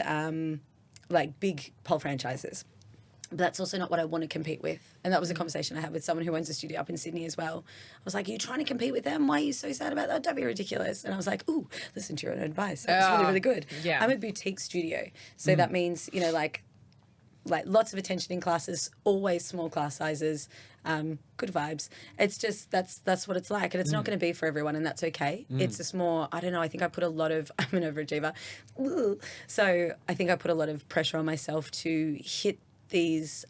like big pole franchises. But that's also not what I want to compete with. And that was a conversation I had with someone who owns a studio up in Sydney as well. I was like, are you trying to compete with them? Why are you so sad about that? Don't be ridiculous. And I was like, ooh, listen to your own advice. That was really, really good. Yeah. I'm a boutique studio. So that means, you know, like lots of attention in classes, always small class sizes, good vibes. It's just, that's what it's like. And it's not going to be for everyone, and that's okay. It's just more, I don't know, I think I put a lot of, I'm an overachiever. So I think I put a lot of pressure on myself to hit these,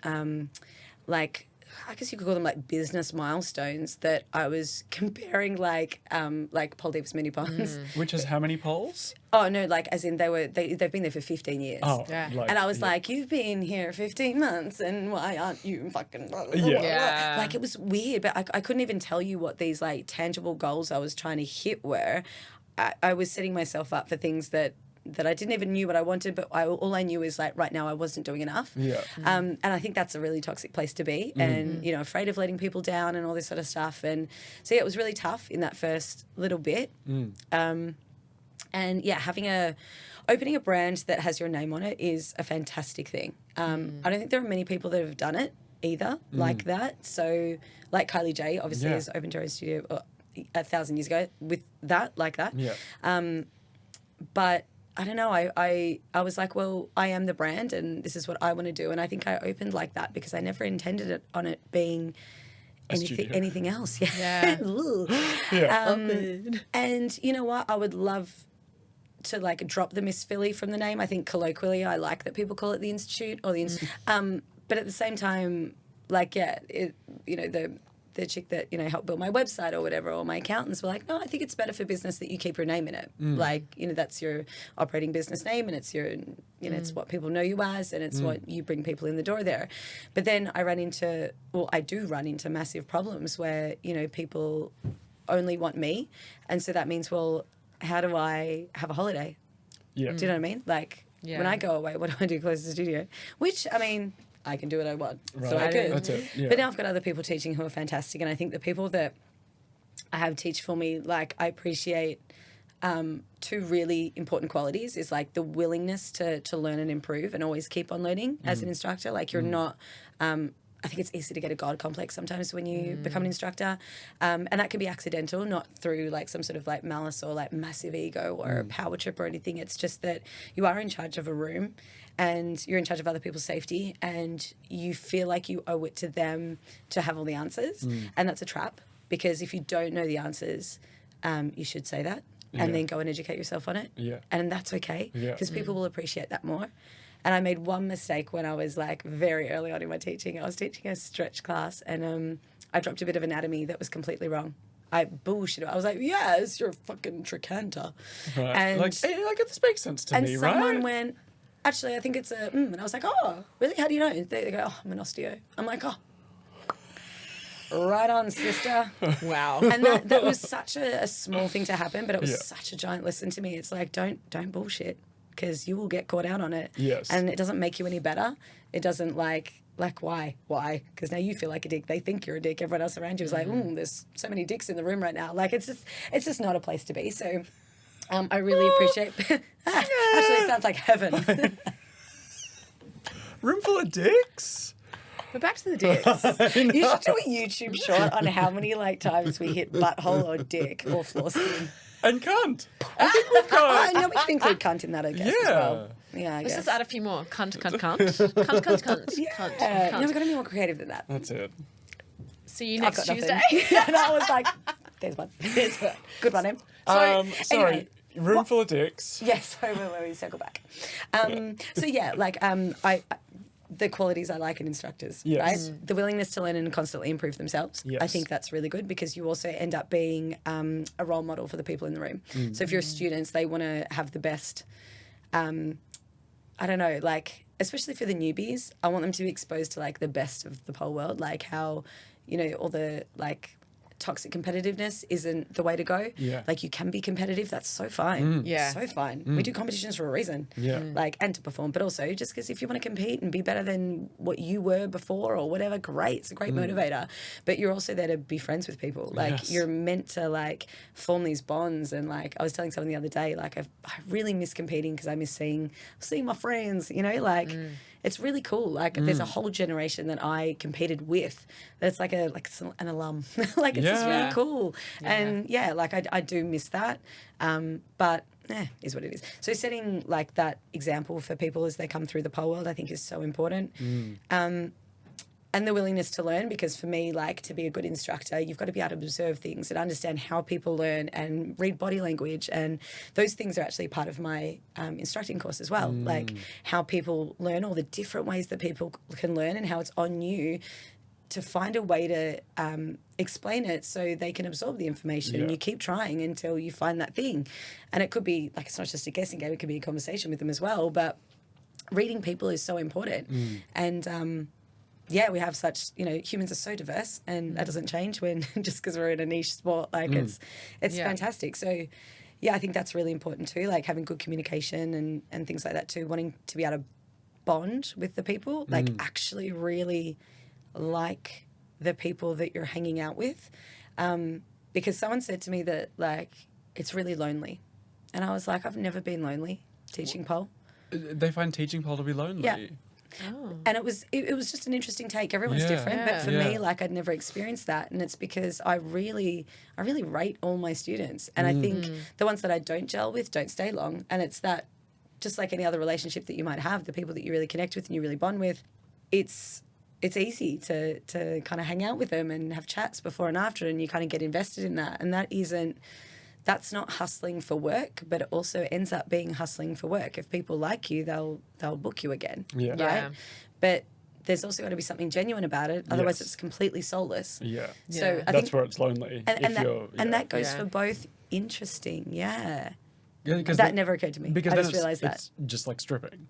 like, I guess you could call them like business milestones that I was comparing like Pole Deep's mini ponds. Which is how many poles? Oh no, like as in they've been there for 15 years. Oh, yeah. like, And I was like, you've been here 15 months and why aren't you fucking blah, blah, blah, Yeah. blah. Yeah. Like it was weird, but I couldn't even tell you what these like tangible goals I was trying to hit were. I was setting myself up for things that I didn't even knew what I wanted, but all I knew is like right now I wasn't doing enough. Yeah. And I think that's a really toxic place to be, and you know, afraid of letting people down and all this sort of stuff. And so yeah, it was really tough in that first little bit. And yeah, opening a brand that has your name on it is a fantastic thing. I don't think there are many people that have done it either like that. So like Kylie J obviously has opened her own studio 1,000 years ago with that, like that. Yeah. But I don't know, I was like, well, I am the brand and this is what I want to do. And I think I opened like that because I never intended it on it being anything else. Yeah. And you know what? I would love to like drop the Miss Phally from the name. I think colloquially I like that people call it the Institute or the Institute. But at the same time, like, yeah, you know, the chick that, you know, helped build my website or whatever, or my accountants were like, no, I think it's better for business that you keep your name in it. Like, you know, that's your operating business name and it's your, you know, it's what people know you as and it's what you bring people in the door there. But then I do run into massive problems where, you know, people only want me. And so that means, well, how do I have a holiday? Yeah. Do you know what I mean? Like, when I go away, what do I do? Close the studio? Which, I mean, I can do what I want. Right. So I could. That's it. Yeah. But now I've got other people teaching who are fantastic. And I think the people that I have teach for me, like, I appreciate two really important qualities is like the willingness to learn and improve and always keep on learning as an instructor. Like you're not, I think it's easy to get a God complex sometimes when you become an instructor. And that can be accidental, not through like some sort of like malice or like massive ego or a power trip or anything. It's just that you are in charge of a room and you're in charge of other people's safety and you feel like you owe it to them to have all the answers. And that's a trap because if you don't know the answers, you should say that and then go and educate yourself on it. Yeah. And that's okay because people will appreciate that more. And I made one mistake when I was like very early on in my teaching. I was teaching a stretch class and I dropped a bit of anatomy that was completely wrong. I bullshit. I was like, yes, you're a fucking trochanter. Right. And like, hey, like, this makes sense to me, right? And someone went, actually, I think it's a, and I was like, oh, really? How do you know? They go, oh, I'm an osteo. I'm like, oh, right on, sister. Wow. And that was such a small thing to happen, but it was such a giant lesson to me. It's like, don't bullshit because you will get caught out on it. Yes. And it doesn't make you any better. It doesn't like why? Why? Because now you feel like a dick. They think you're a dick. Everyone else around you is like, there's so many dicks in the room right now. Like, it's just not a place to be. So I really appreciate... Actually, it sounds like heaven. Room full of dicks? We're back to the dicks. You should do a YouTube short on how many like times we hit butthole or dick or foreskin. And cunt. I think we've got... No, we can include cunt in that, I guess, as well. Yeah, I Let's guess. just add a few more. Cunt, cunt, cunt. Cunt, cunt, cunt. Yeah. Cunt, No, we've cunt. got to be more creative than that. That's it. See you I've next got Tuesday. nothing. Yeah, that was like, there's one. There's one. Good one, Em. Sorry, anyway, room full of dicks. Yes, we circle back. So yeah, like the qualities I like in instructors, Yes. right? The willingness to learn and constantly improve themselves. Yes. I think that's really good because you also end up being a role model for the people in the room. So if you're students, they want to have the best, I don't know, like, especially for the newbies, I want them to be exposed to like the best of the pole world, like how, you know, all the like toxic competitiveness isn't the way to go. Yeah. Like you can be competitive. That's so fine. Yeah. So fine. We do competitions for a reason. Yeah. Like, and to perform, but also just because if you want to compete and be better than what you were before or whatever, great. It's a great motivator. But you're also there to be friends with people. Like Yes. you're meant to like form these bonds. And like I was telling someone the other day, like I really miss competing because I miss seeing my friends, you know, like it's really cool. Like there's a whole generation that I competed with that's like an alum. Like it's just Yeah. really cool. And yeah, like I do miss that. But is what it is. So setting like that example for people as they come through the pole world, I think is so important. And the willingness to learn, because for me, like to be a good instructor, you've got to be able to observe things and understand how people learn and read body language. And those things are actually part of my instructing course as well. Like how people learn, all the different ways that people can learn and how it's on you to find a way to explain it so they can absorb the information. And you keep trying until you find that thing. And it could be, like, it's not just a guessing game, it could be a conversation with them as well. But reading people is so important. And yeah, we have such, you know, humans are so diverse and that doesn't change when just because we're in a niche sport. Like it's fantastic. So yeah, I think that's really important too, like having good communication and things like that too, wanting to be able to bond with the people, like actually really like the people that you're hanging out with. Because someone said to me that like it's really lonely. And I was like, I've never been lonely teaching pole. They find teaching pole to be lonely. Yeah. And it was just an interesting take. Everyone's different, but for me, like I'd never experienced that, and it's because I really rate all my students, and I think the ones that I don't gel with don't stay long, and it's that just like any other relationship that you might have, the people that you really connect with and you really bond with, it's easy to kind of hang out with them and have chats before and after, and you kind of get invested in that, and that's not hustling for work, but it also ends up being hustling for work. If people like you, they'll book you again. Yeah. Right? Yeah. But there's also got to be something genuine about it. Otherwise, Yes. it's completely soulless. Yeah. So I That's think, where it's lonely. and that goes Yeah. for both interesting. Yeah. Yeah, because That never occurred to me. Because I then just realised that. it's just like stripping.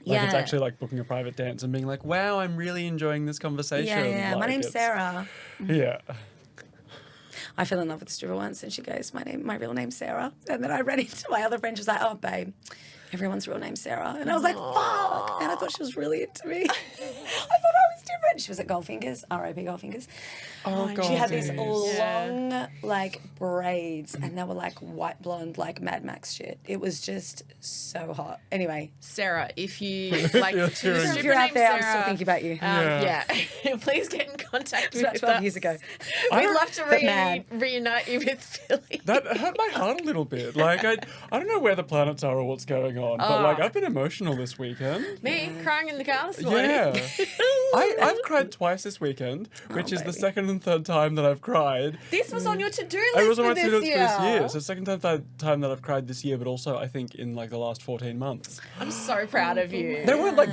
Like it's Yeah. actually like booking a private dance and being like, wow, I'm really enjoying this conversation. Yeah. Like, My name's it's- Sarah. Yeah. I fell in love with a stripper once, and she goes, my real name's Sarah. And then I ran into my other friend. She was like, oh, babe, everyone's real name's Sarah. And I was like, fuck. And I thought she was really into me. I thought I was different. She was at Goldfingers, R.I.P. Goldfingers. Oh, God. She had these Yeah. long, like, braids, and they were, like, white blonde, like, Mad Max shit. It was just so hot. Anyway. Sarah, if you like You're to hearing- If stripper you're out named there, I'm Sarah, still thinking about you. yeah, please get in contact It was about with 12 us. years ago. We'd love to But mad. reunite you with Philly. That hurt my heart a little bit. Like, I don't know where the planets are or what's going on, but like, I've been emotional this weekend. Me crying in the car this morning. Yeah. I've cried twice this weekend, which is the baby. second and third time that I've cried. This was on your to-do I list was on for my to-do this list for this year. year. So second time that I've cried this year, but also I think in like the last 14 months. I'm so proud of you. They weren't like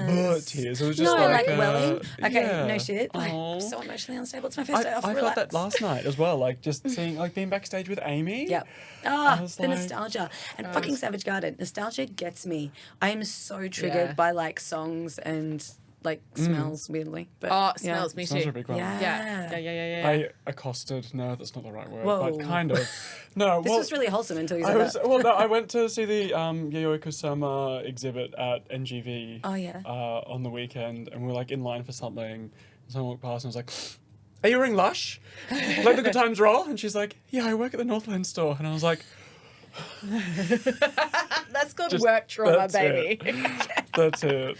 tears. It was just No, like like welling. Okay, yeah. no shit. Aw. I'm so emotionally unstable. It's my first day off. I Relax. felt that last night as well. Like just seeing, like being backstage with Amy. Yep. I Ah, was the like- nostalgia. And fucking Savage Garden. Nostalgia gets me. I am so triggered Yeah. by like songs and like smells weirdly. But, Oh, yeah. smells me Smells too. are a big one. Yeah. I accosted. No, that's not the right word. Whoa. But kind of. No. This well, was really wholesome until you I said was that. well. No, I went to see the YOUCHEWB exhibit at NGV. Oh, yeah. On the weekend, and we were like in line for something. And someone walked past, and I was like, "Are you wearing Lush? Let the good times roll." And she's like, "Yeah, I work at the Northland store." And I was like, That's called Just- work trauma, that's baby. "That's it."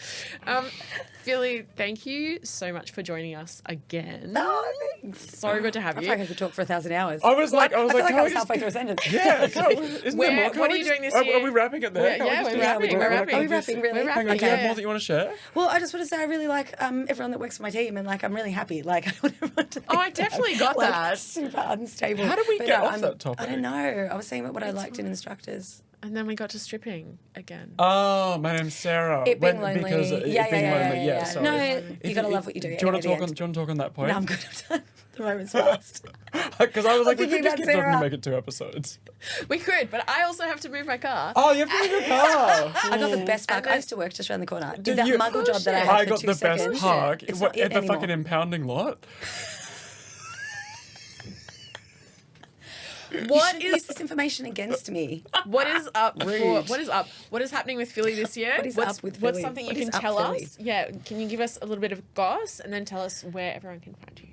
Philly, thank you so much for joining us again. Oh, thanks. So good to have I you. feel like I could talk for 1,000 hours. I was like, I feel like I was halfway through a sentence. Yeah, isn't there more? What are you doing this year? Are we wrapping it there? Yeah, we're wrapping. We're wrapping. Are we wrapping, really? We're wrapping. Hang on, do you have Yeah. more that you want to share? Well, I just want to say I really like everyone that works for my team, and like I'm really happy. Like I want everyone to think I definitely got like, that. super unstable. How did we But get no, off that topic? I don't know. I was saying what I liked in instructors. And then we got to stripping again. Oh, my name's Sarah. It being lonely. Because it being lonely. Yeah, sorry. No, you gotta love what you do. Do you want to talk on that point? No, I'm good. I'm done. The moment's passed. Because I was like, we thinking could just about keep talking to Sarah. make it 2 episodes. We could, but I also have to move my car. Oh, you have to move your car. I got the best park. And then- I used to work just around the corner. Did Did that you- muggle job that I had I for got 2 the seconds. best park It's at not it the anymore. fucking impounding lot. What is this information against me? What is up? Rude. What is up? What is happening with Philly this year? What is what's, up with What's Philly? something What you is can up, tell Philly? us? Yeah, can you give us a little bit of goss and then tell us where everyone can find you?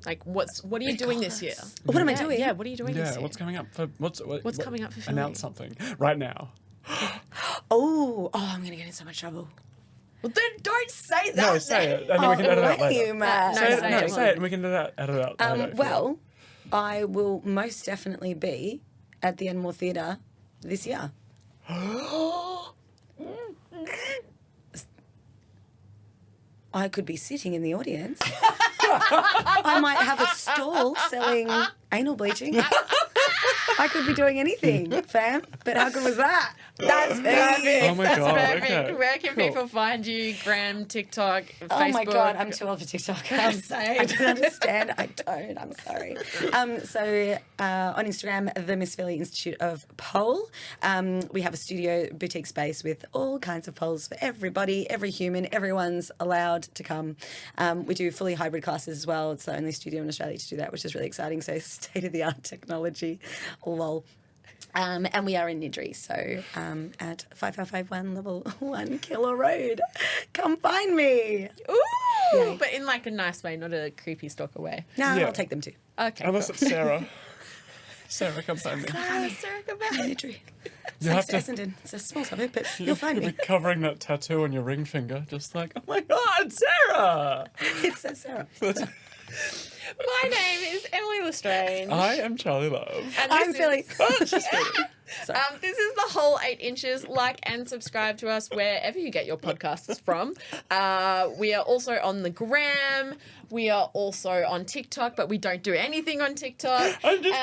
Like, what are you doing this year? What am I Yeah, doing? Yeah, what are you doing this Yeah, year? what's coming up for what's coming up for Philly? Announce something right now. Oh, I'm gonna get in so much trouble. Well, then don't say that. No, say it, and then we can edit it out later. lame. No, Say it, say no, it. say it, and we can edit it out later. if you want. Well, I will most definitely be at the Enmore Theatre this year. I could be sitting in the audience. I might have a stall selling anal bleaching. I could be doing anything, fam. But how good was that? That's perfect. Oh my god. Perfect. Okay. Where can Cool. people find you? Gram, TikTok, Facebook? Oh my god, I'm too old for TikTok. I don't understand. I don't. I'm sorry. So on Instagram, the Miss Phally Institute of Pole. We have a studio boutique space with all kinds of poles for everybody, every human. Everyone's allowed to come. We do fully hybrid classes as well. It's the only studio in Australia to do that, which is really exciting. So state of the art technology, lol. And we are in Nidri, so at 5551 Level 1 Killer Road. Come find me. Ooh, Yay. but in like a nice way, not a creepy stalker way. No, Yeah. I'll take them too. Okay. Unless it's Sarah. Sarah, come find me. Sarah, come back. Nidri. It's You like have to- Essendon. It's a small suburb, but you'll find You'll me. be covering that tattoo on your ring finger, just like, oh my god, Sarah! It says Sarah. My name is Emily Lestrange. I am Charlie Love. And I'm Philly. This is the whole 8 inches. Like and subscribe to us wherever you get your podcasts from. We are also on the gram. We are also on TikTok, but we don't do anything on TikTok. I'm just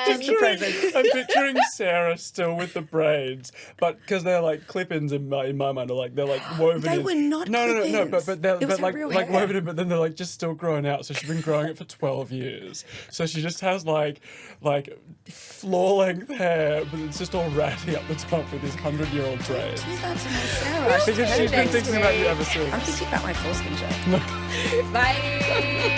I'm picturing Sarah still with the braids, but because they're like clip-ins in my mind, or like they're like woven They in. were not no, clip-ins. but they're It was but her like real like hair. woven in, but then they're like just still growing out. So she's been growing it for 12 years. So she just has like floor-length hair, but it's just all ratty up the top with these 100-year-old braids. Do that to my Sarah. Because she's been Next thinking about you week. ever since. I'm thinking about my foreskin joke. Bye.